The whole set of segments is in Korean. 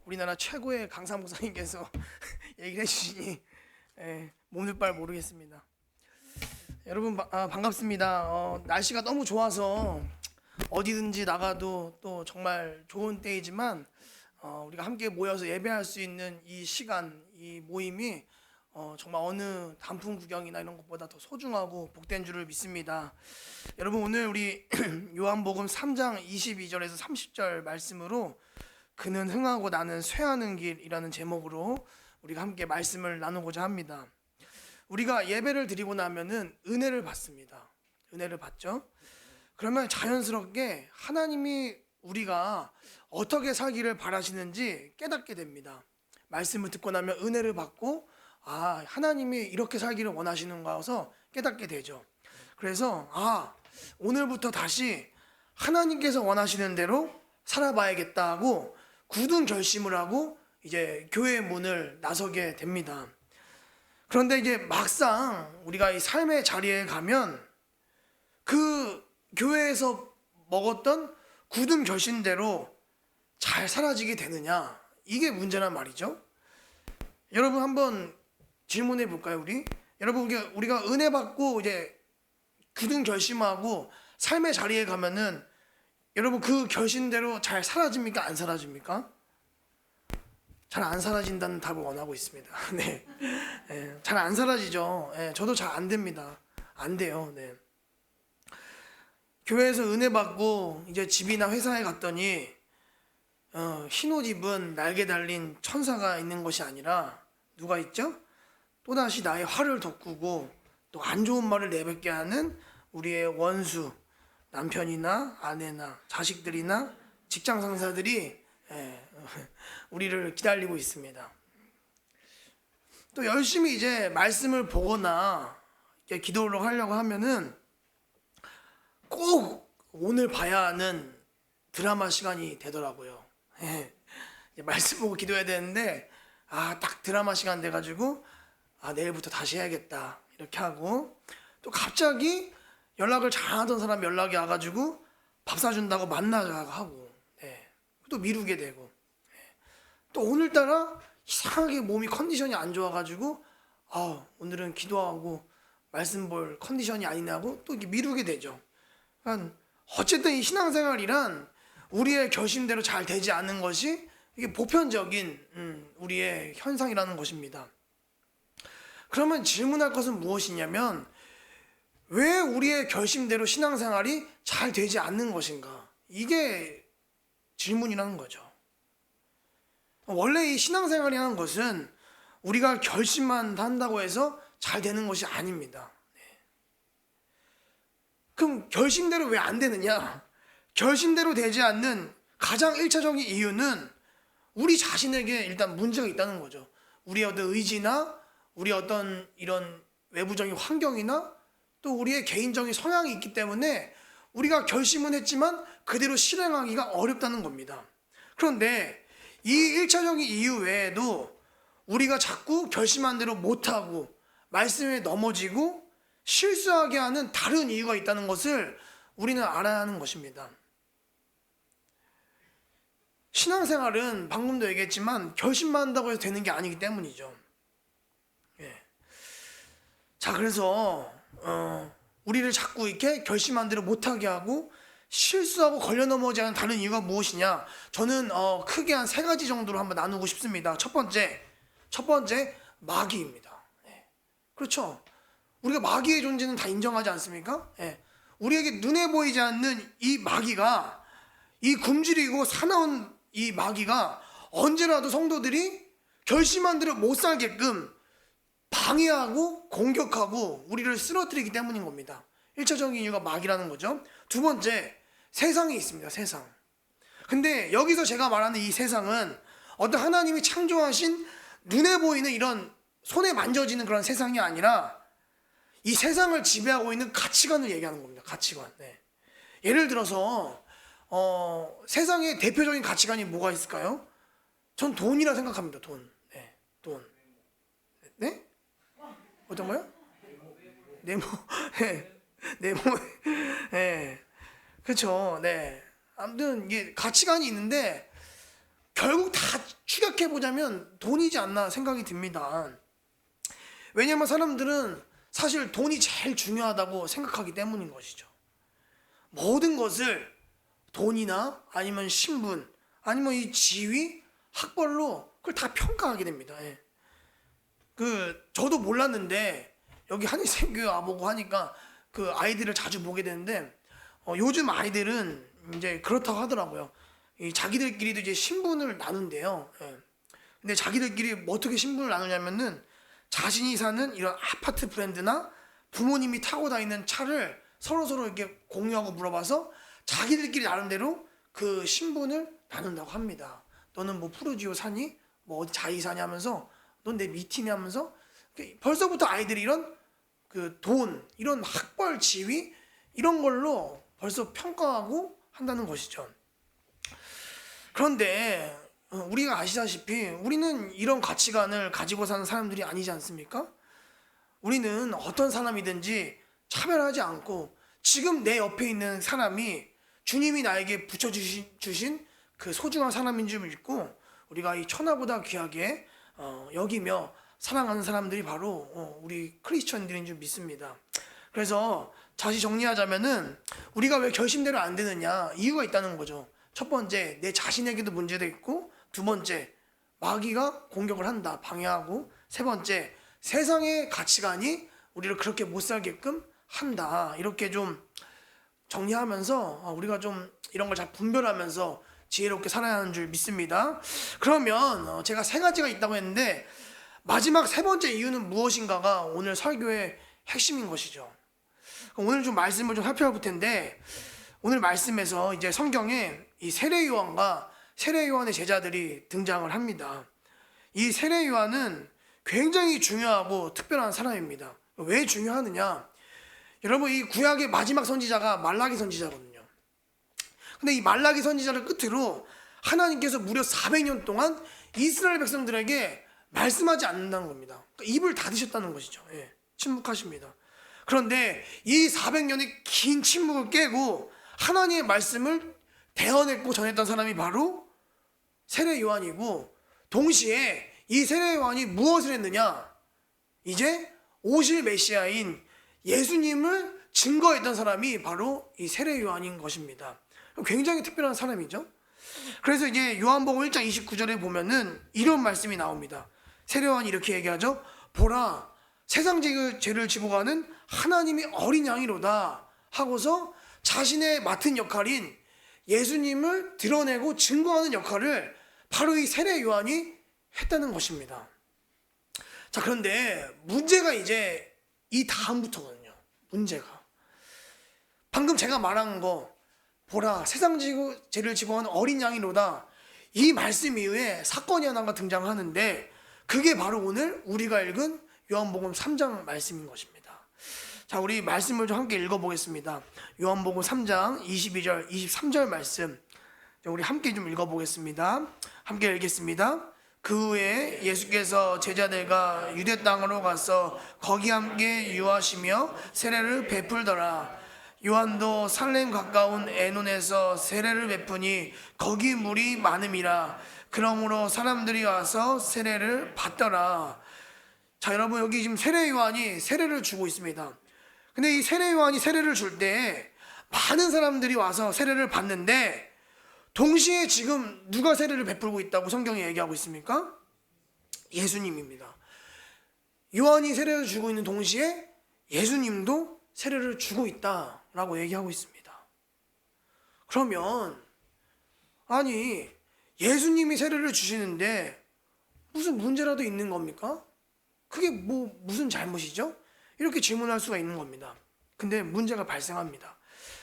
우리나라 최고의 강사 목사님께서 얘기를 해주시니 몸둘 바를 모르겠습니다. 여러분 반갑습니다. 날씨가 너무 좋아서 어디든지 나가도 또 정말 좋은 때이지만 우리가 함께 모여서 예배할 수 있는 이 시간, 이 모임이 정말 어느 단풍 구경이나 이런 것보다 더 소중하고 복된 줄을 믿습니다. 여러분, 오늘 우리 요한복음 3장 22절에서 30절 말씀으로 그는 흥하고 나는 쇠하는 길이라는 제목으로 우리가 함께 말씀을 나누고자 합니다. 우리가 예배를 드리고 나면은 은혜를 받습니다. 은혜를 받죠. 그러면 자연스럽게 하나님이 우리가 어떻게 살기를 바라시는지 깨닫게 됩니다. 말씀을 듣고 나면 은혜를 받고 하나님이 이렇게 살기를 원하시는가 해서 깨닫게 되죠. 그래서 오늘부터 다시 하나님께서 원하시는 대로 살아봐야겠다고 굳은 결심을 하고 이제 교회의 문을 나서게 됩니다. 그런데 이제 막상 우리가 이 삶의 자리에 가면 그 교회에서 먹었던 굳은 결심대로 잘 사라지게 되느냐, 이게 문제란 말이죠. 여러분 한번 질문해 볼까요? 여러분, 우리가 은혜 받고 이제 굳은 결심하고 삶의 자리에 가면은 여러분 그 결심대로 잘 사라집니까? 안 사라집니까? 잘 안 사라진다는 답을 원하고 있습니다. 네, 잘 안 사라지죠. 저도 잘 안 됩니다. 안 돼요. 네. 교회에서 은혜 받고 이제 집이나 회사에 갔더니 흰옷 입은 날개 달린 천사가 있는 것이 아니라 누가 있죠? 또다시 나의 화를 돋구고 또 안 좋은 말을 내뱉게 하는 우리의 원수, 남편이나 아내나 자식들이나 직장 상사들이 우리를 기다리고 있습니다. 또 열심히 이제 말씀을 보거나 기도를 하려고 하면은 꼭 오늘 봐야 하는 드라마 시간이 되더라고요. 말씀 보고 기도해야 되는데 딱 드라마 시간 돼가지고 내일부터 다시 해야겠다 이렇게 하고, 또 갑자기 연락을 잘하던 사람 연락이 와가지고 밥 사준다고 만나자고 하고, 또 미루게 되고, 또 오늘따라 이상하게 몸이 컨디션이 안 좋아가지고 오늘은 기도하고 말씀 볼 컨디션이 아니냐고 또 이렇게 미루게 되죠. 그러니까 어쨌든 이 신앙생활이란 우리의 결심대로 잘 되지 않는 것이 이게 보편적인 우리의 현상이라는 것입니다. 그러면 질문할 것은 무엇이냐면, 왜 우리의 결심대로 신앙생활이 잘 되지 않는 것인가? 이게 질문이라는 거죠. 원래 이 신앙생활이라는 것은 우리가 결심만 한다고 해서 잘 되는 것이 아닙니다. 그럼 결심대로 왜 안 되느냐? 결심대로 되지 않는 가장 1차적인 이유는 우리 자신에게 일단 문제가 있다는 거죠. 우리의 어떤 의지나 우리의 어떤 이런 외부적인 환경이나 또 우리의 개인적인 성향이 있기 때문에 우리가 결심은 했지만 그대로 실행하기가 어렵다는 겁니다. 그런데 이 1차적인 이유 외에도 우리가 자꾸 결심한 대로 못하고 말씀에 넘어지고 실수하게 하는 다른 이유가 있다는 것을 우리는 알아야 하는 것입니다. 신앙생활은 방금도 얘기했지만 결심만 한다고 해서 되는 게 아니기 때문이죠. 자, 그래서 우리를 자꾸 이렇게 결심한 대로 못하게 하고 실수하고 걸려 넘어지지 않는 다른 이유가 무엇이냐? 저는 크게 한 3가지 정도로 한번 나누고 싶습니다. 첫 번째 마귀입니다. 그렇죠? 우리가 마귀의 존재는 다 인정하지 않습니까? 우리에게 눈에 보이지 않는 이 마귀가, 이 굶주리고 사나운 이 마귀가 언제라도 성도들이 결심한 대로 못 살게끔 방해하고 공격하고 우리를 쓰러뜨리기 때문인 겁니다. 1차적인 이유가 마귀라는 거죠. 두 번째, 세상이 있습니다. 세상. 근데 여기서 제가 말하는 이 세상은 어떤 하나님이 창조하신 눈에 보이는 이런 손에 만져지는 그런 세상이 아니라 이 세상을 지배하고 있는 가치관을 얘기하는 겁니다. 가치관. 예를 들어서 세상의 대표적인 가치관이 뭐가 있을까요? 전 돈이라 생각합니다. 돈. 돈. 네? 어떤 거요? 네모. 네모. 그렇죠. 아무튼 이게 가치관이 있는데 결국 생각해 보자면 돈이지 않나 생각이 듭니다. 왜냐하면 사람들은 사실 돈이 제일 중요하다고 생각하기 때문인 것이죠. 모든 것을 돈이나 아니면 신분 아니면 이 지위, 학벌로 그걸 다 평가하게 됩니다. 예. 저도 몰랐는데 여기 한인생교회 와보고 하니까 그 아이들을 자주 보게 되는데 요즘 아이들은 이제 그렇다고 하더라고요. 이 자기들끼리도 이제 신분을 나눈대요. 예. 근데 자기들끼리 뭐 어떻게 신분을 나누냐면은 자신이 사는 이런 아파트 브랜드나 부모님이 타고 다니는 차를 서로 이렇게 공유하고 물어봐서 자기들끼리 나름대로 그 신분을 나눈다고 합니다. 너는 뭐 푸르지오 사니? 뭐 어디 자이 사냐 하면서 넌 내 미티네 하면서 벌써부터 아이들이 이런 그 돈, 이런 학벌, 지위 이런 걸로 벌써 평가하고 한다는 것이죠. 그런데 우리가 아시다시피 우리는 이런 가치관을 가지고 사는 사람들이 아니지 않습니까? 우리는 어떤 사람이든지 차별하지 않고 지금 내 옆에 있는 사람이 주님이 나에게 붙여주신 그 소중한 사람인 줄 믿고 우리가 이 천하보다 귀하게 여기며 사랑하는 사람들이 바로 우리 크리스천들인 줄 믿습니다. 그래서 다시 정리하자면은 우리가 왜 결심대로 안 되느냐 이유가 있다는 거죠. 첫 번째, 내 자신에게도 문제도 있고, 두 번째, 마귀가 공격을 한다, 방해하고, 세 번째, 세상의 가치관이 우리를 그렇게 못 살게끔 한다. 이렇게 좀 정리하면서 우리가 좀 이런 걸 잘 분별하면서 지혜롭게 살아야 하는 줄 믿습니다. 그러면 제가 세 가지가 있다고 했는데 마지막 세 번째 이유는 무엇인가가 오늘 설교의 핵심인 것이죠. 오늘 좀 말씀을 좀 살펴볼 텐데 오늘 말씀에서 이제 성경에 이 세례 요한과 세례 요한의 제자들이 등장을 합니다. 이 세례 요한은 굉장히 중요하고 특별한 사람입니다. 왜 중요하느냐? 여러분, 이 구약의 마지막 선지자가 말라기 선지자거든요. 근데 이 말라기 선지자를 끝으로 하나님께서 무려 400년 동안 이스라엘 백성들에게 말씀하지 않는다는 겁니다. 그러니까 입을 닫으셨다는 것이죠. 예, 침묵하십니다. 그런데 이 400년의 긴 침묵을 깨고 하나님의 말씀을 대언했고 전했던 사람이 바로 세례 요한이고, 동시에 이 세례 요한이 무엇을 했느냐? 이제 오실 메시아인 예수님을 증거했던 사람이 바로 이 세례 요한인 것입니다. 굉장히 특별한 사람이죠. 그래서 이제 요한복음 1장 29절에 보면은 이런 말씀이 나옵니다. 세례 요한이 이렇게 얘기하죠. 보라, 세상 죄를 지고 가는 하나님이 어린 양이로다 하고서 자신의 맡은 역할인 예수님을 드러내고 증거하는 역할을 바로 이 세례 요한이 했다는 것입니다. 자, 그런데 문제가 이제 이 다음부터거든요. 문제가 방금 제가 말한 거, 보라 세상 죄를 지고 가는 어린 양이로다, 이 말씀 이후에 사건이 하나가 등장하는데 그게 바로 오늘 우리가 읽은 요한복음 3장 말씀인 것입니다. 자, 우리 말씀을 좀 함께 읽어보겠습니다. 요한복음 3장 22절 23절 말씀 우리 함께 좀 읽어보겠습니다. 함께 읽겠습니다. 그 후에 예수께서 제자들과 유대 땅으로 가서 거기 함께 유하시며 세례를 베풀더라. 요한도 살렘 가까운 에논에서 세례를 베푸니 거기 물이 많음이라. 그러므로 사람들이 와서 세례를 받더라. 자, 여러분, 여기 지금 세례 요한이 세례를 주고 있습니다. 근데 이 세례 요한이 세례를 줄 때 많은 사람들이 와서 세례를 받는데 동시에 지금 누가 세례를 베풀고 있다고 성경이 얘기하고 있습니까? 예수님입니다. 요한이 세례를 주고 있는 동시에 예수님도 세례를 주고 있다라고 얘기하고 있습니다. 그러면 아니, 예수님이 세례를 주시는데 무슨 문제라도 있는 겁니까? 그게 무슨 잘못이죠? 이렇게 질문할 수가 있는 겁니다. 근데 문제가 발생합니다.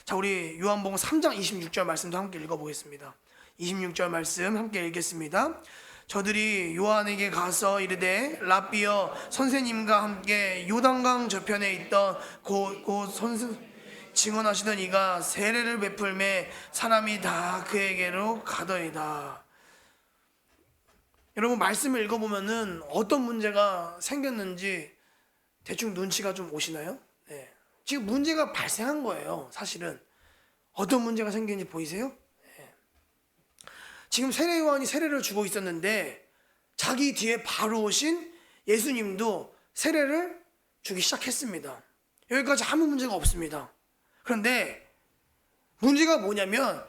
자, 우리 요한복음 3장 26절 말씀도 함께 읽어보겠습니다. 26절 말씀 함께 읽겠습니다. 저들이 요한에게 가서 이르되 랍비여, 선생님과 함께 요단강 저편에 있던 곧 선생 증언하시던 이가 세례를 베풀매 사람이 다 그에게로 가더이다. 여러분, 말씀을 읽어보면은 어떤 문제가 생겼는지 대충 눈치가 좀 오시나요? 네. 지금 문제가 발생한 거예요. 사실은 어떤 문제가 생겼는지 보이세요? 네. 지금 세례 요한이 세례를 주고 있었는데 자기 뒤에 바로 오신 예수님도 세례를 주기 시작했습니다. 여기까지 아무 문제가 없습니다. 그런데 문제가 뭐냐면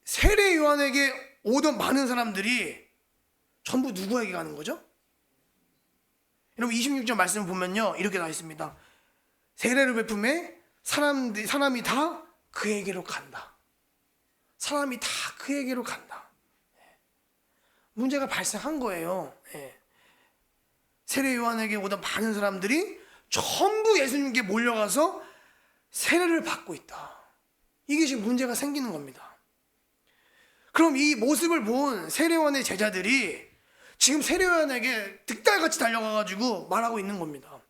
세례 요한에게 오던 많은 사람들이 전부 누구에게 가는 거죠? 여러분 26절 말씀을 보면요, 이렇게 나와 있습니다. 세례를 베품에 사람이 다 그에게로 간다. 사람이 다 그에게로 간다. 문제가 발생한 거예요. 세례 요한에게 오던 많은 사람들이 전부 예수님께 몰려가서 세례를 받고 있다. 이게 지금 문제가 생기는 겁니다. 그럼 이 모습을 본 세례 요한의 제자들이 지금 세례 요한에게 득달같이 달려가가지고 말하고 있는 겁니다.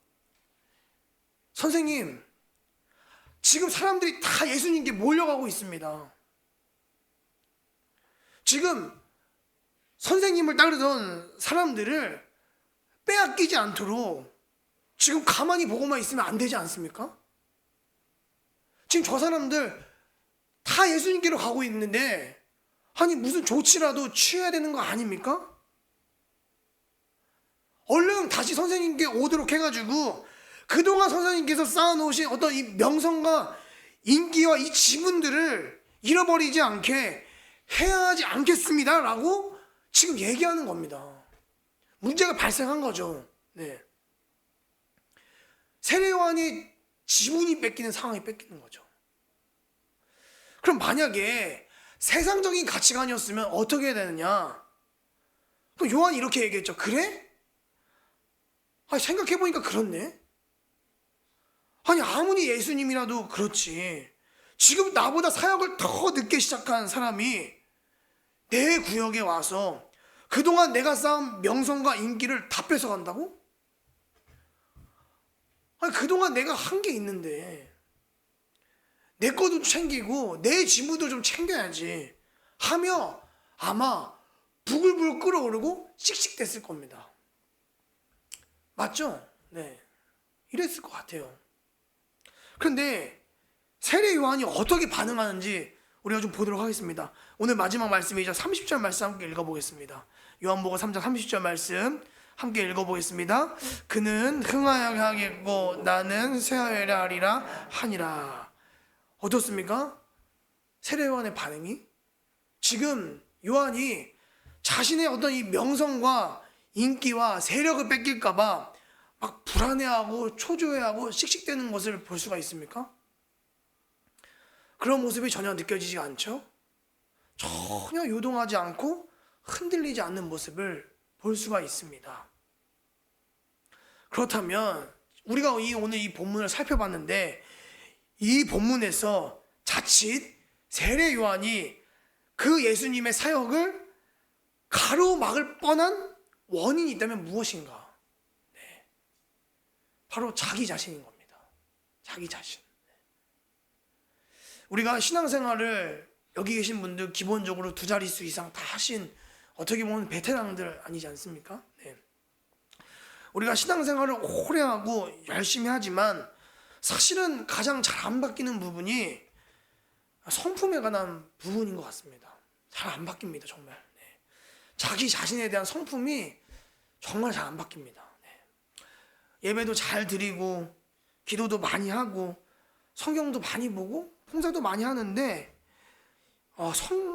선생님, 지금 사람들이 다 예수님께 몰려가고 있습니다. 지금 선생님을 따르던 사람들을 빼앗기지 않도록 지금 가만히 보고만 있으면 안 되지 않습니까? 지금 저 사람들 다 예수님께로 가고 있는데 아니 무슨 조치라도 취해야 되는 거 아닙니까? 얼른 다시 선생님께 오도록 해가지고 그동안 선생님께서 쌓아놓으신 어떤 이 명성과 인기와 이 지분들을 잃어버리지 않게 해야 하지 않겠습니다 라고 지금 얘기하는 겁니다. 문제가 발생한 거죠. 네. 세례 요한이 지분이 뺏기는 상황이 뺏기는 거죠. 그럼 만약에 세상적인 가치관이었으면 어떻게 해야 되느냐? 그럼 요한이 이렇게 얘기했죠. 그래? 아니 생각해보니까 그렇네. 아니 아무리 예수님이라도 그렇지, 지금 나보다 사역을 더 늦게 시작한 사람이 내 구역에 와서 그동안 내가 쌓은 명성과 인기를 다 뺏어간다고? 아니 그동안 내가 한 게 있는데 내 것도 챙기고 내 지분도 좀 챙겨야지 하며 아마 부글부글 끓어오르고 씩씩댔을 겁니다. 맞죠? 네, 이랬을 것 같아요. 그런데 세례 요한이 어떻게 반응하는지 우리가 좀 보도록 하겠습니다. 오늘 마지막 말씀이죠. 30절 말씀 함께 읽어보겠습니다. 요한복음 3장 30절 말씀 함께 읽어보겠습니다. 그는 흥하여 하겠고 나는 쇠하여야 하리라 하니라. 어떻습니까? 세례 요한의 반응이? 지금 요한이 자신의 어떤 이 명성과 인기와 세력을 뺏길까봐 막 불안해하고 초조해하고 씩씩대는 것을 볼 수가 있습니까? 그런 모습이 전혀 느껴지지 않죠? 전혀 요동하지 않고 흔들리지 않는 모습을 볼 수가 있습니다. 그렇다면 우리가 오늘 이 본문을 살펴봤는데 이 본문에서 자칫 세례 요한이 그 예수님의 사역을 가로막을 뻔한 원인이 있다면 무엇인가? 네. 바로 자기 자신인 겁니다. 자기 자신. 우리가 신앙생활을 여기 계신 분들 기본적으로 2자릿수 이상 다 하신 어떻게 보면 베테랑들 아니지 않습니까? 네. 우리가 신앙생활을 오래 하고 열심히 하지만 사실은 가장 잘 안 바뀌는 부분이 성품에 관한 부분인 것 같습니다. 잘 안 바뀝니다, 정말. 네. 자기 자신에 대한 성품이 정말 잘 안 바뀝니다. 네. 예배도 잘 드리고 기도도 많이 하고 성경도 많이 보고 봉사도 많이 하는데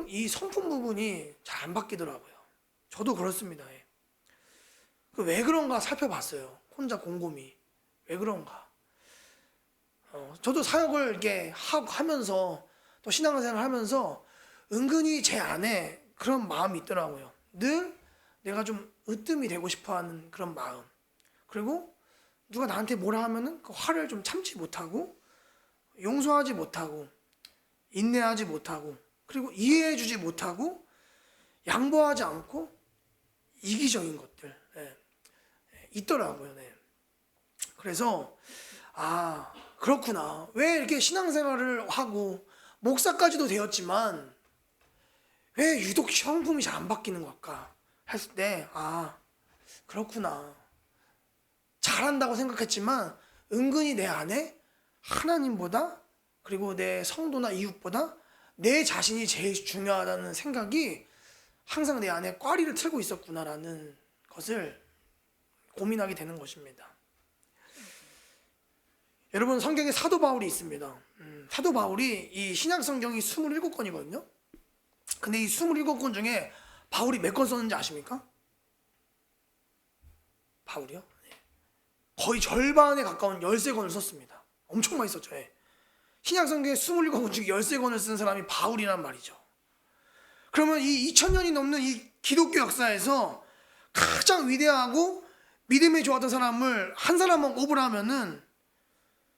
이 성품 부분이 잘 안 바뀌더라고요. 저도 그렇습니다. 예. 왜 그런가 살펴봤어요. 혼자 곰곰이. 왜 그런가? 저도 사역을 이렇게 하면서 또 신앙생활 하면서 은근히 제 안에 그런 마음이 있더라고요. 늘 내가 좀 으뜸이 되고 싶어하는 그런 마음. 그리고 누가 나한테 뭐라 하면은 그 화를 좀 참지 못하고 용서하지 못하고 인내하지 못하고 그리고 이해해주지 못하고 양보하지 않고 이기적인 것들 있더라고요. 네. 그래서 그렇구나. 왜 이렇게 신앙생활을 하고 목사까지도 되었지만 왜 유독 성품이 잘 안 바뀌는 걸까 했을 때 그렇구나. 잘한다고 생각했지만 은근히 내 안에 하나님보다 그리고 내 성도나 이웃보다 내 자신이 제일 중요하다는 생각이 항상 내 안에 꽈리를 틀고 있었구나라는 것을 고민하게 되는 것입니다. 여러분, 성경에 사도 바울이 있습니다. 사도 바울이 이 신약 성경이 27권이거든요. 근데 이 27권 중에 바울이 몇 권 썼는지 아십니까? 바울이요? 거의 절반에 가까운 13권을 썼습니다. 엄청 많이 썼죠. 신약 성경에 27권 중에 13권을 쓴 사람이 바울이란 말이죠. 그러면 이 2000년이 넘는 이 기독교 역사에서 가장 위대하고 믿음이 좋았던 사람을 한 사람만 꼽으라면은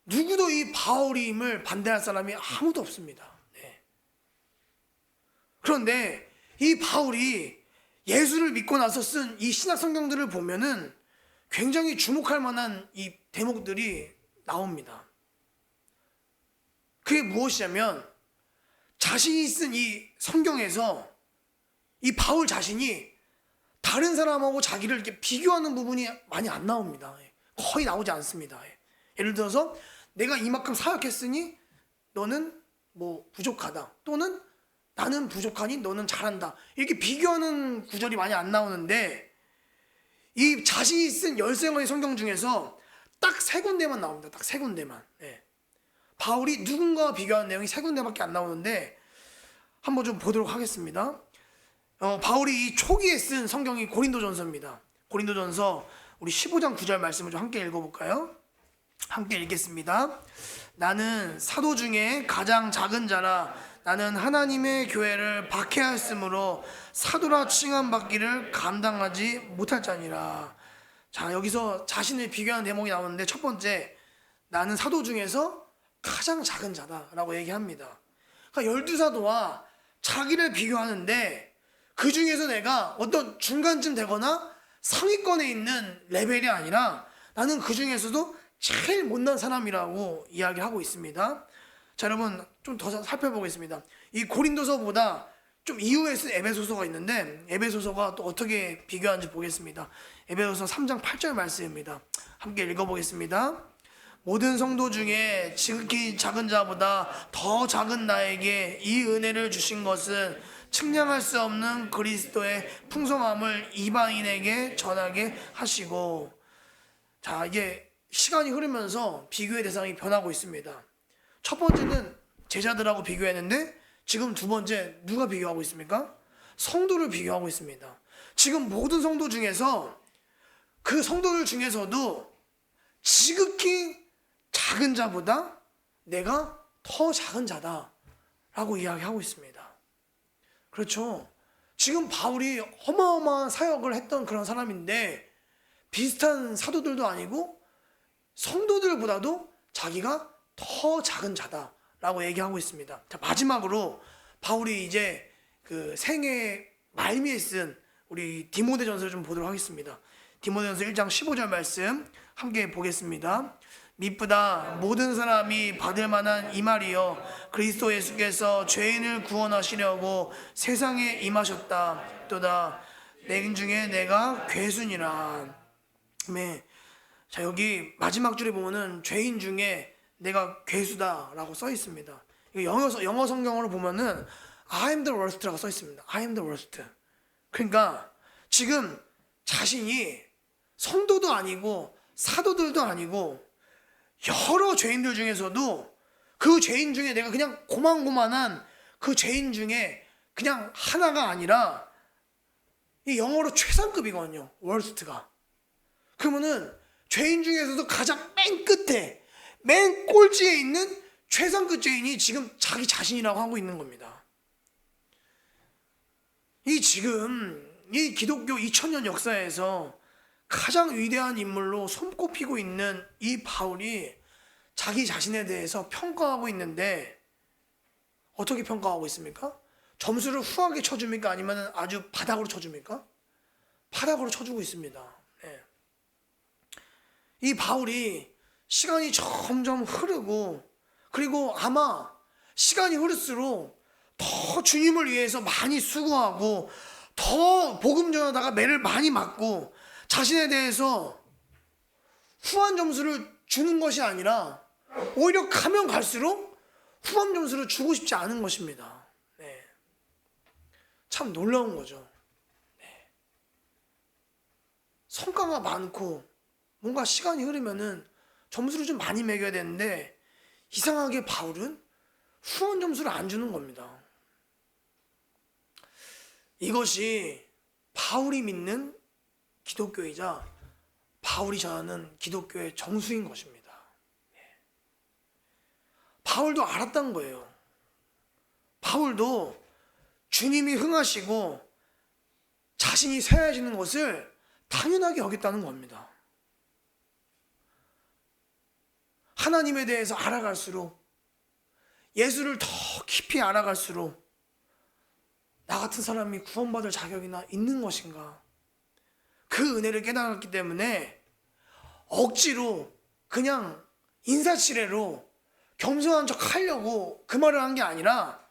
누구도 이 바울임을 반대할 사람이 아무도 없습니다. 그런데 이 바울이 예수를 믿고 나서 쓴 이 신약 성경들을 보면은 굉장히 주목할 만한 이 대목들이 나옵니다. 그게 무엇이냐면 자신이 쓴 이 성경에서 이 바울 자신이 다른 사람하고 자기를 이렇게 비교하는 부분이 많이 안 나옵니다. 거의 나오지 않습니다. 예를 들어서 내가 이만큼 사역했으니 너는 뭐 부족하다, 또는 나는 부족하니 너는 잘한다, 이렇게 비교하는 구절이 많이 안 나오는데 이 자신이 쓴 13권의 성경 중에서 딱 3군데만 나옵니다. 딱 3군데만. 바울이 누군가와 비교하는 내용이 3군데밖에 안 나오는데 한번 좀 보도록 하겠습니다. 바울이 이 초기에 쓴 성경이 고린도전서입니다. 고린도전서 우리 15장 9절 말씀을 좀 함께 읽어볼까요? 함께 읽겠습니다. 나는 사도 중에 가장 작은 자라. 나는 하나님의 교회를 박해하였으므로 사도라 칭함받기를 감당하지 못할 자니라. 자, 여기서 자신을 비교하는 대목이 나오는데 첫 번째, 나는 사도 중에서 가장 작은 자다라고 얘기합니다. 그러니까 12사도와 자기를 비교하는데 그 중에서 내가 어떤 중간쯤 되거나 상위권에 있는 레벨이 아니라 나는 그 중에서도 제일 못난 사람이라고 이야기하고 있습니다. 자, 여러분 좀 더 살펴보겠습니다. 이 고린도서보다 좀 이후에 쓴 에베소서가 있는데 에베소서가 또 어떻게 비교하는지 보겠습니다. 에베소서 3장 8절 말씀입니다. 함께 읽어보겠습니다. 모든 성도 중에 지극히 작은 자보다 더 작은 나에게 이 은혜를 주신 것은 측량할 수 없는 그리스도의 풍성함을 이방인에게 전하게 하시고. 자, 이게 시간이 흐르면서 비교의 대상이 변하고 있습니다. 첫 번째는 제자들하고 비교했는데 지금 두 번째 누가 비교하고 있습니까? 성도를 비교하고 있습니다. 지금 모든 성도 중에서 그 성도들 중에서도 지극히 작은 자보다 내가 더 작은 자다라고 이야기하고 있습니다. 그렇죠. 지금 바울이 어마어마한 사역을 했던 그런 사람인데 비슷한 사도들도 아니고 성도들보다도 자기가 더 작은 자다라고 얘기하고 있습니다. 자, 마지막으로 바울이 이제 그 생애 말미에 쓴 우리 디모데전서를 좀 보도록 하겠습니다. 디모데전서 1장 15절 말씀 함께 보겠습니다. 미쁘다 모든 사람이 받을 만한 이 말이요 그리스도 예수께서 죄인을 구원하시려고 세상에 임하셨다. 또다 내 중에 내가 괴순이라. 네. 자, 여기 마지막 줄에 보면은 죄인 중에 내가 괴수다라고 써 있습니다. 영어 성경으로 보면은 I am the worst라고 써 있습니다. I am the worst. 그러니까 지금 자신이 성도도 아니고 사도들도 아니고 여러 죄인들 중에서도 그 죄인 중에 내가 그냥 고만고만한 그 죄인 중에 그냥 하나가 아니라 이 영어로 최상급이거든요. worst가. 그러면은 죄인 중에서도 가장 맨 끝에 맨 꼴찌에 있는 최상급 죄인이 지금 자기 자신이라고 하고 있는 겁니다. 이 지금 이 기독교 2000년 역사에서 가장 위대한 인물로 손꼽히고 있는 이 바울이 자기 자신에 대해서 평가하고 있는데 어떻게 평가하고 있습니까? 점수를 후하게 쳐줍니까? 아니면 아주 바닥으로 쳐줍니까? 바닥으로 쳐주고 있습니다. 네. 이 바울이 시간이 점점 흐르고 그리고 아마 시간이 흐를수록 더 주님을 위해서 많이 수고하고 더 복음 전하다가 매를 많이 맞고 자신에 대해서 후한 점수를 주는 것이 아니라 오히려 가면 갈수록 후한 점수를 주고 싶지 않은 것입니다. 네. 참 놀라운 거죠. 네. 성과가 많고 뭔가 시간이 흐르면은 점수를 좀 많이 매겨야 되는데 이상하게 바울은 후원 점수를 안 주는 겁니다. 이것이 바울이 믿는 기독교이자 바울이 전하는 기독교의 정수인 것입니다. 바울도 알았던 거예요. 바울도 주님이 흥하시고 자신이 쇠해지는 것을 당연하게 여겼다는 겁니다. 하나님에 대해서 알아갈수록, 예수를 더 깊이 알아갈수록 나 같은 사람이 구원받을 자격이나 있는 것인가, 그 은혜를 깨달았기 때문에 억지로 그냥 인사치레로 겸손한 척 하려고 그 말을 한 게 아니라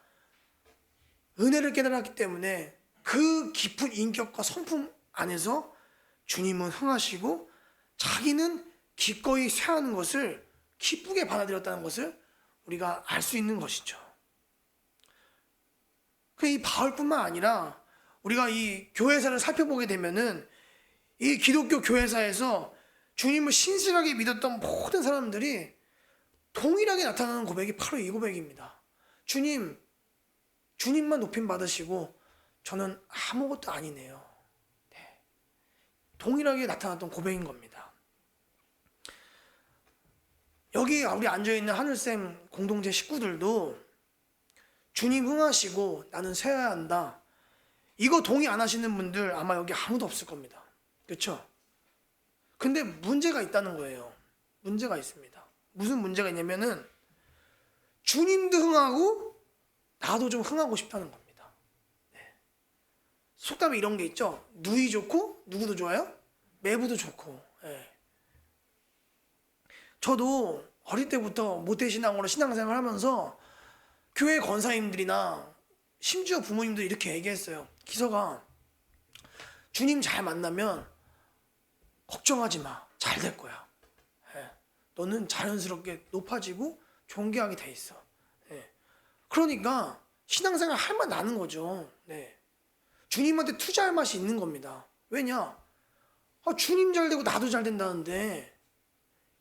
은혜를 깨달았기 때문에 그 깊은 인격과 성품 안에서 주님은 흥하시고 자기는 기꺼이 쇠하는 것을 기쁘게 받아들였다는 것을 우리가 알 수 있는 것이죠. 이 바울뿐만 아니라 우리가 이 교회사를 살펴보게 되면은 이 기독교 교회사에서 주님을 신실하게 믿었던 모든 사람들이 동일하게 나타나는 고백이 바로 이 고백입니다. 주님만 높임 받으시고 저는 아무것도 아니네요. 네. 동일하게 나타났던 고백인 겁니다. 여기 우리 앉아있는 하늘샘 공동체 식구들도 주님 흥하시고 나는 쇠해야 한다, 이거 동의 안 하시는 분들 아마 여기 아무도 없을 겁니다. 그렇죠? 근데 문제가 있다는 거예요. 문제가 있습니다. 무슨 문제가 있냐면은 주님도 흥하고 나도 좀 흥하고 싶다는 겁니다. 네. 속담에 이런 게 있죠. 누이 좋고 누구도 좋아요? 매부도 좋고. 네. 저도 어릴 때부터 모태신앙으로 신앙생활을 하면서 교회 권사님들이나 심지어 부모님들이 이렇게 얘기했어요. 기서가 주님 잘 만나면 걱정하지 마, 잘 될 거야. 네. 너는 자연스럽게 높아지고 존귀하게 돼 있어. 네. 그러니까 신앙생활 할 맛 나는 거죠. 네. 주님한테 투자할 맛이 있는 겁니다. 왜냐? 주님 잘 되고 나도 잘 된다는데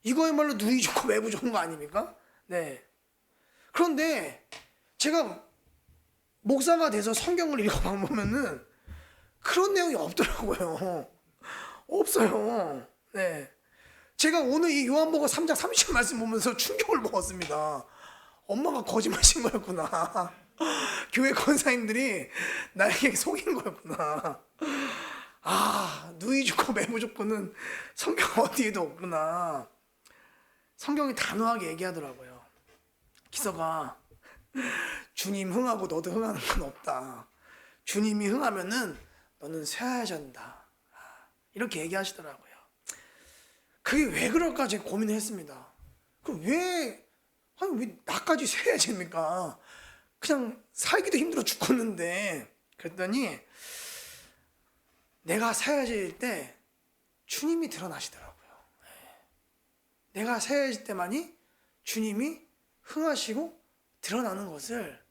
이거야말로 누이 좋고 매부 좋은 거 아닙니까? 네. 그런데 제가 목사가 돼서 성경을 읽어보면은 그런 내용이 없더라고요. 없어요. 네. 제가 오늘 이 요한복음 3장 30절 말씀 보면서 충격을 먹었습니다. 엄마가 거짓말친 거였구나. 교회 권사님들이 나에게 속인 거였구나. 누이 좋고 매부 좋고는 성경 어디에도 없구나. 성경이 단호하게 얘기하더라고요. 기서가 주님 흥하고 너도 흥하는 건 없다. 주님이 흥하면은 너는 쇠해진다. 이렇게 얘기하시더라고요. 그게 왜 그럴까 제가 고민을 했습니다. 왜 나까지 쇠해집니까? 그냥 살기도 힘들어 죽겠는데. 그랬더니 내가 쇠해질 때 주님이 드러나시더라고요. 내가 쇠해질 때만이 주님이 흥하시고 드러나는 것을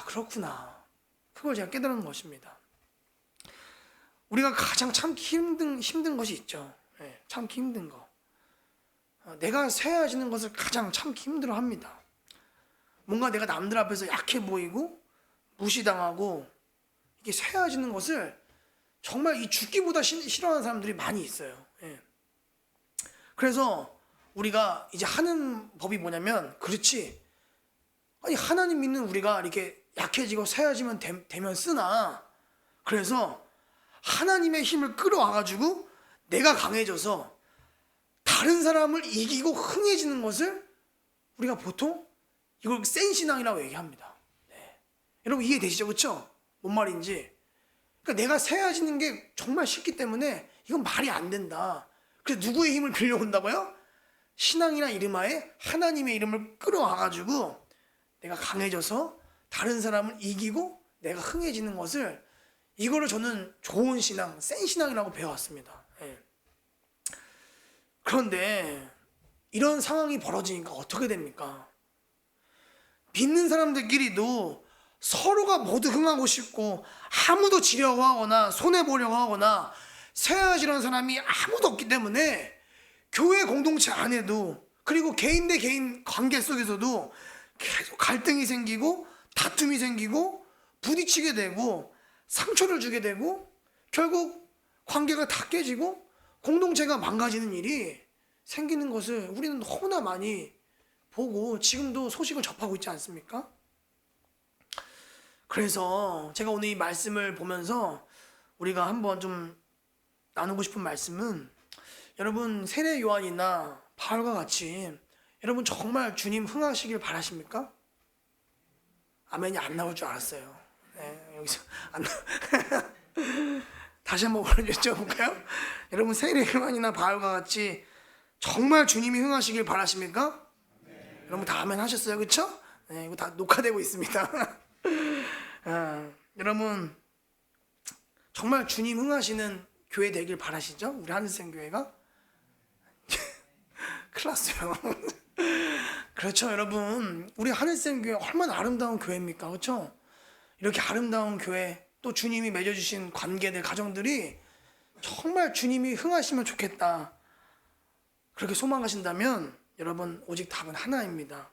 그렇구나. 그걸 제가 깨달은 것입니다. 우리가 가장 참기 힘든 것이 있죠. 네, 참기 힘든 거. 내가 쇠해지는 것을 가장 참기 힘들어합니다. 뭔가 내가 남들 앞에서 약해 보이고 무시당하고 이게 쇠해지는 것을 정말 이 죽기보다 싫어하는 사람들이 많이 있어요. 네. 그래서 우리가 이제 하는 법이 뭐냐면, 그렇지, 아니 하나님 믿는 우리가 이렇게 약해지고 쇠해지면 되면 쓰나, 그래서 하나님의 힘을 끌어와가지고 내가 강해져서 다른 사람을 이기고 흥해지는 것을 우리가 보통 이걸 센 신앙이라고 얘기합니다. 네. 여러분 이해되시죠? 그렇죠? 뭔 말인지. 그러니까 내가 쇠해지는 게 정말 싫기 때문에 이건 말이 안 된다. 그래서 누구의 힘을 빌려온다고요? 신앙이나 이름하에 하나님의 이름을 끌어와가지고 내가 강해져서 다른 사람을 이기고 내가 흥해지는 것을, 이거를 저는 좋은 신앙, 센 신앙이라고 배워왔습니다. 예. 그런데 이런 상황이 벌어지니까 어떻게 됩니까? 믿는 사람들끼리도 서로가 모두 흥하고 싶고 아무도 지려고 하거나 손해보려고 하거나 세워지는 사람이 아무도 없기 때문에 교회 공동체 안에도, 그리고 개인 대 개인 관계 속에서도 계속 갈등이 생기고 다툼이 생기고 부딪히게 되고 상처를 주게 되고 결국 관계가 다 깨지고 공동체가 망가지는 일이 생기는 것을 우리는 너무나 많이 보고 지금도 소식을 접하고 있지 않습니까? 그래서 제가 오늘 이 말씀을 보면서 우리가 한번 좀 나누고 싶은 말씀은, 여러분 세례 요한이나 바울과 같이 여러분 정말 주님 흥하시길 바라십니까? 아멘이 안 나올 줄 알았어요. 네, 여기서 안 나... 다시 한번 여쭤볼까요? 여러분 세례 요한이나 바울과 같이 정말 주님이 흥하시길 바라십니까? 네. 여러분 다 아멘 하셨어요, 그렇죠? 네, 이거 다 녹화되고 있습니다. 여러분 정말 주님 흥하시는 교회 되길 바라시죠? 우리 하늘샘 교회가? 큰일 났어요. 그렇죠, 여러분. 우리 하늘샘 교회 얼마나 아름다운 교회입니까? 그렇죠? 이렇게 아름다운 교회, 또 주님이 맺어주신 관계들, 가정들이 정말 주님이 흥하시면 좋겠다, 그렇게 소망하신다면 여러분 오직 답은 하나입니다.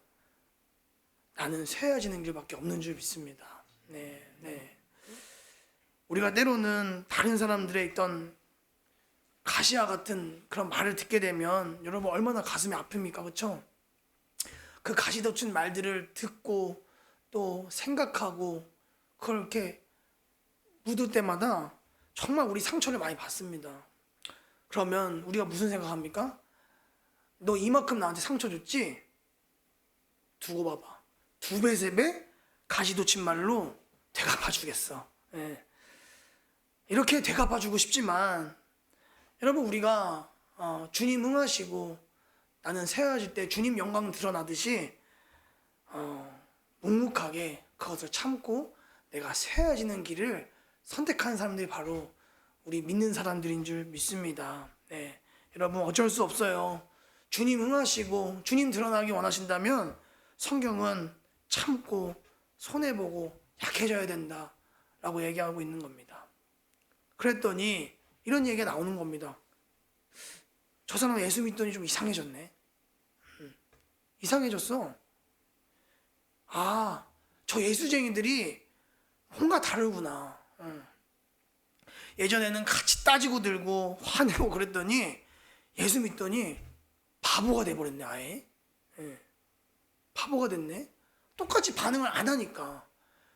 나는 쇠해지는 길밖에 없는 줄 믿습니다. 네. 우리가 때로는 다른 사람들의 있던 가시와 같은 그런 말을 듣게 되면 여러분 얼마나 가슴이 아픕니까? 그렇죠? 그 가시 덮친 말들을 듣고 또 생각하고 그걸 이렇게 묻을 때마다 정말 우리 상처를 많이 받습니다. 그러면 우리가 무슨 생각합니까? 너 이만큼 나한테 상처 줬지? 두고 봐봐. 2배, 3배 가시 돋친 말로 되갚아주겠어. 네. 이렇게 되갚아주고 싶지만 여러분 우리가 주님 응하시고 나는 세워질 때 주님 영광 드러나듯이 묵묵하게 그것을 참고 내가 세워지는 길을 선택한 사람들이 바로 우리 믿는 사람들인 줄 믿습니다. 네. 여러분 어쩔 수 없어요. 주님 응하시고 주님 드러나기 원하신다면 성경은 참고 손해보고 약해져야 된다라고 얘기하고 있는 겁니다. 그랬더니 이런 얘기가 나오는 겁니다. 저 사람 예수 믿더니 좀 이상해졌네. 이상해졌어. 아, 저 예수쟁이들이 뭔가 다르구나. 예전에는 같이 따지고 들고 화내고 그랬더니 예수 믿더니 바보가 돼버렸네, 아예. 바보가 됐네. 똑같이 반응을 안 하니까.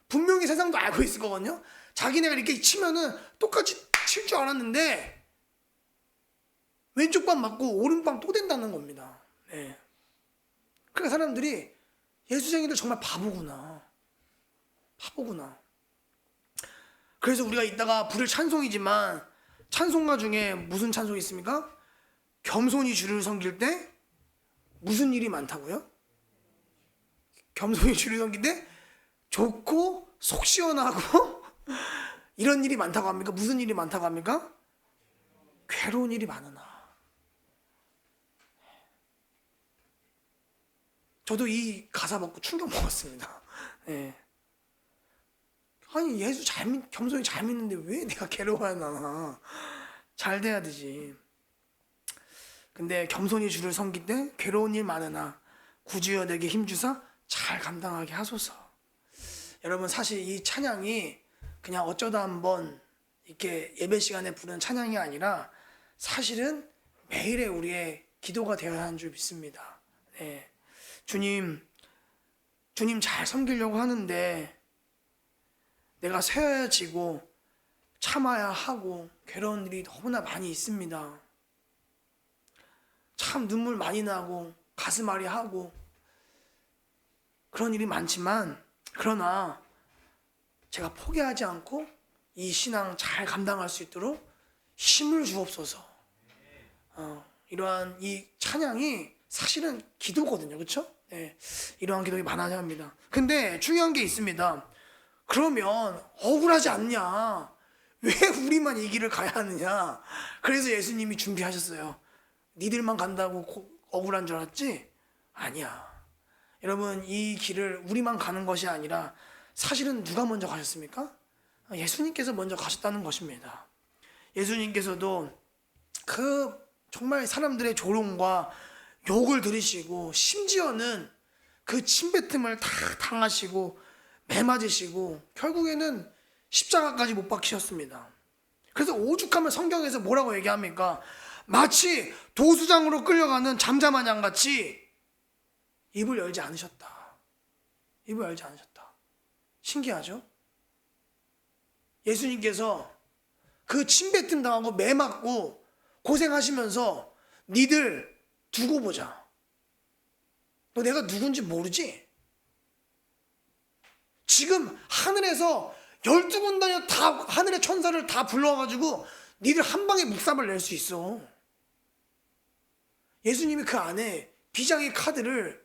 분명히 세상도 알고 있을 거거든요. 자기네가 이렇게 치면은 똑같이 칠 줄 알았는데 왼쪽 방 맞고 오른방 또 된다는 겁니다. 네. 그러니까 사람들이 예수쟁이들 정말 바보구나. 그래서 우리가 이따가 부를 찬송이지만 찬송가 중에 무슨 찬송이 있습니까? 겸손히 주를 섬길 때 무슨 일이 많다고요? 겸손히 주를 섬길 때 좋고 속 시원하고 이런 일이 많다고 합니까? 무슨 일이 많다고 합니까? 괴로운 일이 많으나. 저도 이 가사 먹고 충격 먹었습니다. 네. 아니 예수 겸손히 잘 믿는데 왜 내가 괴로워하나. 잘 돼야 되지. 근데 겸손히 주를 섬길 때 괴로운 일 많으나 구주여 내게 힘주사 잘 감당하게 하소서. 여러분 사실 이 찬양이 그냥 어쩌다 한번 이렇게 예배 시간에 부르는 찬양이 아니라 사실은 매일의 우리의 기도가 되어야 하는 줄 믿습니다. 네. 주님 잘 섬기려고 하는데 내가 세워지고 참아야 하고 괴로운 일이 너무나 많이 있습니다. 참 눈물 많이 나고 가슴 아리하고 그런 일이 많지만 그러나 제가 포기하지 않고 이 신앙 잘 감당할 수 있도록 힘을 주옵소서. 이러한 이 찬양이 사실은 기도거든요. 그렇죠? 네, 이러한 기도가 많아야 합니다. 근데 중요한 게 있습니다. 그러면 억울하지 않냐? 왜 우리만 이 길을 가야 하느냐? 그래서 예수님이 준비하셨어요. 니들만 간다고 억울한 줄 알았지? 아니야. 여러분 이 길을 우리만 가는 것이 아니라 사실은 누가 먼저 가셨습니까? 예수님께서 먼저 가셨다는 것입니다. 예수님께서도 그 정말 사람들의 조롱과 욕을 들으시고 심지어는 그 침뱉음을 다 당하시고 매 맞으시고 결국에는 십자가까지 못 박히셨습니다. 그래서 오죽하면 성경에서 뭐라고 얘기합니까? 마치 도수장으로 끌려가는 잠잠한 양같이 입을 열지 않으셨다. 입을 열지 않으셨다. 신기하죠? 예수님께서 그 침뱉음 당하고 매 맞고 고생하시면서 니들 두고 보자. 너 내가 누군지 모르지? 지금 하늘에서 12군단이 다 하늘의 천사를 다 불러가지고 니들 한 방에 묵삽을 낼 수 있어. 예수님이 그 안에 비장의 카드를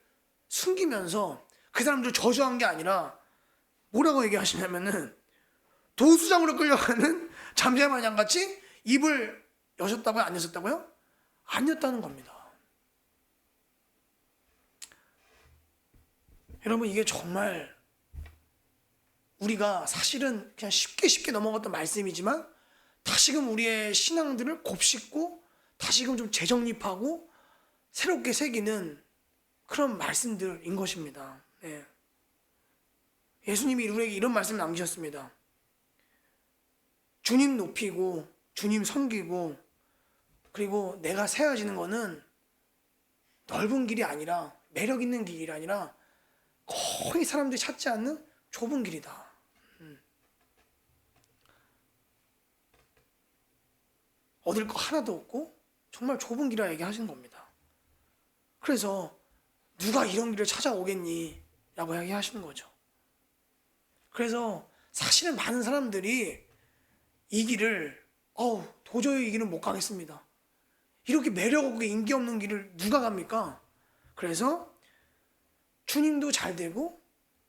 숨기면서 그 사람들을 저주한 게 아니라 뭐라고 얘기하시냐면은 도수장으로 끌려가는 잠잠한 양같이 입을 여셨다고요? 안 여셨다고요? 안 였다는 겁니다. 여러분, 이게 정말 우리가 사실은 그냥 쉽게 넘어갔던 말씀이지만 다시금 우리의 신앙들을 곱씹고 다시금 좀 재정립하고 새롭게 새기는 그런 말씀들인 것입니다. 네. 예수님이 우리에게 이런 말씀을 남기셨습니다. 주님 높이고 주님 섬기고 그리고 내가 세워지는 거는 넓은 길이 아니라 매력 있는 길이 아니라 거의 사람들이 찾지 않는 좁은 길이다. 얻을 거 하나도 없고 정말 좁은 길이라 얘기하시는 겁니다. 그래서 누가 이런 길을 찾아오겠니? 라고 얘기하시는 거죠. 그래서 사실은 많은 사람들이 이 길을 도저히 이 길은 못 가겠습니다. 이렇게 매력 없고 인기 없는 길을 누가 갑니까? 그래서 주님도 잘 되고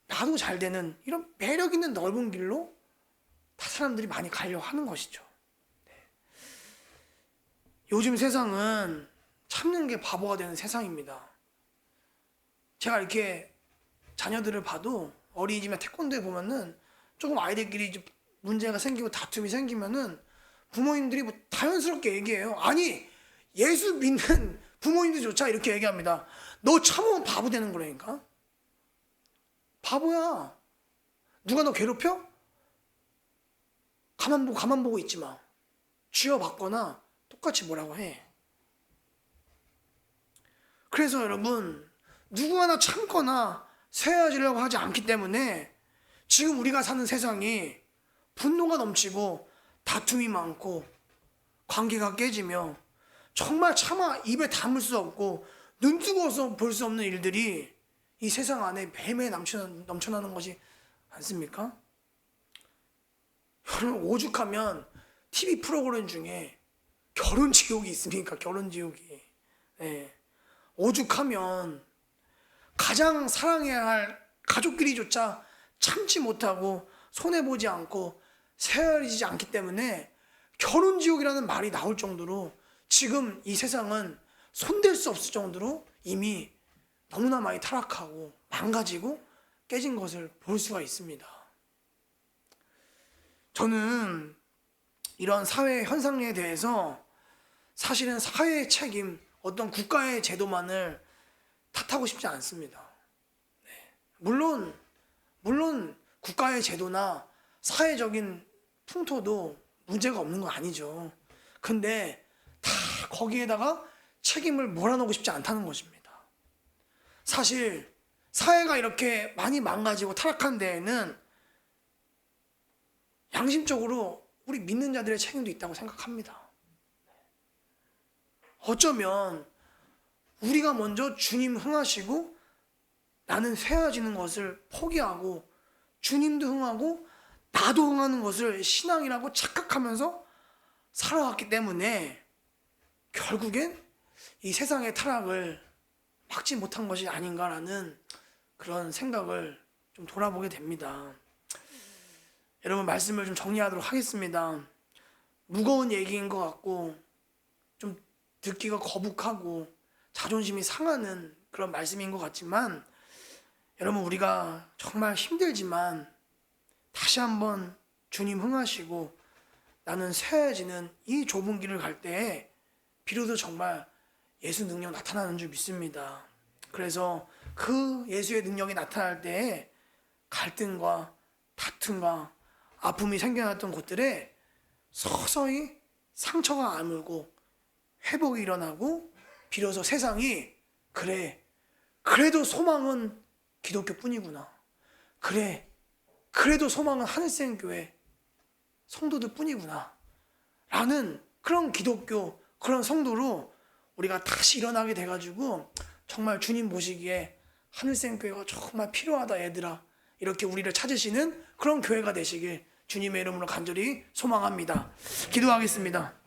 나도 잘 되는 이런 매력 있는 넓은 길로 다 사람들이 많이 가려고 하는 것이죠. 네. 요즘 세상은 참는 게 바보가 되는 세상입니다. 제가 이렇게 자녀들을 봐도 어린이집이나 태권도에 보면은 조금 아이들끼리 문제가 생기고 다툼이 생기면은 부모님들이 뭐 자연스럽게 얘기해요. 아니, 예수 믿는 부모님들조차 이렇게 얘기합니다. 너 참으면 바보 되는 거라니까. 바보야. 누가 너 괴롭혀? 가만 보고 있지 마. 쥐어받거나 똑같이 뭐라고 해. 그래서 여러분, 누구 하나 참거나 쇠해지려고 하지 않기 때문에 지금 우리가 사는 세상이 분노가 넘치고 다툼이 많고 관계가 깨지며 정말 차마 입에 담을 수 없고 눈 뜨고서 볼 수 없는 일들이 이 세상 안에 매일매일 넘쳐나는 것이 않습니까? 여러분, 오죽하면 TV 프로그램 중에 결혼 지옥이 있습니까? 결혼 지옥이. 네. 오죽하면 가장 사랑해야 할 가족끼리조차 참지 못하고 손해보지 않고 세워지지 않기 때문에 결혼 지옥이라는 말이 나올 정도로 지금 이 세상은 손댈 수 없을 정도로 이미 너무나 많이 타락하고 망가지고 깨진 것을 볼 수가 있습니다. 저는 이런 사회 현상에 대해서 사실은 사회의 책임, 어떤 국가의 제도만을 탓하고 싶지 않습니다. 네. 물론 국가의 제도나 사회적인 풍토도 문제가 없는 건 아니죠. 근데 다 거기에다가 책임을 몰아넣고 싶지 않다는 것입니다. 사실 사회가 이렇게 많이 망가지고 타락한 데에는 양심적으로 우리 믿는 자들의 책임도 있다고 생각합니다. 어쩌면 우리가 먼저 주님 흥하시고 나는 쇠해지는 것을 포기하고 주님도 흥하고 나도 흥하는 것을 신앙이라고 착각하면서 살아왔기 때문에 결국엔 이 세상의 타락을 막지 못한 것이 아닌가라는 그런 생각을 좀 돌아보게 됩니다. 여러분, 말씀을 좀 정리하도록 하겠습니다. 무거운 얘기인 것 같고 좀 듣기가 거북하고 자존심이 상하는 그런 말씀인 것 같지만 여러분, 우리가 정말 힘들지만 다시 한번 주님 흥하시고 나는 새해지는 이 좁은 길을 갈 때에 비로소 정말 예수 능력 나타나는 줄 믿습니다. 그래서 그 예수의 능력이 나타날 때에 갈등과 다툼과 아픔이 생겨났던 곳들에 서서히 상처가 아물고 회복이 일어나고 비로소 세상이 그래, 그래도 소망은 기독교뿐이구나. 그래, 그래도 소망은 하늘샘 교회 성도들 뿐이구나 라는 그런 기독교, 그런 성도로 우리가 다시 일어나게 돼가지고 정말 주님 보시기에 하늘샘 교회가 정말 필요하다 얘들아, 이렇게 우리를 찾으시는 그런 교회가 되시길 주님의 이름으로 간절히 소망합니다. 기도하겠습니다.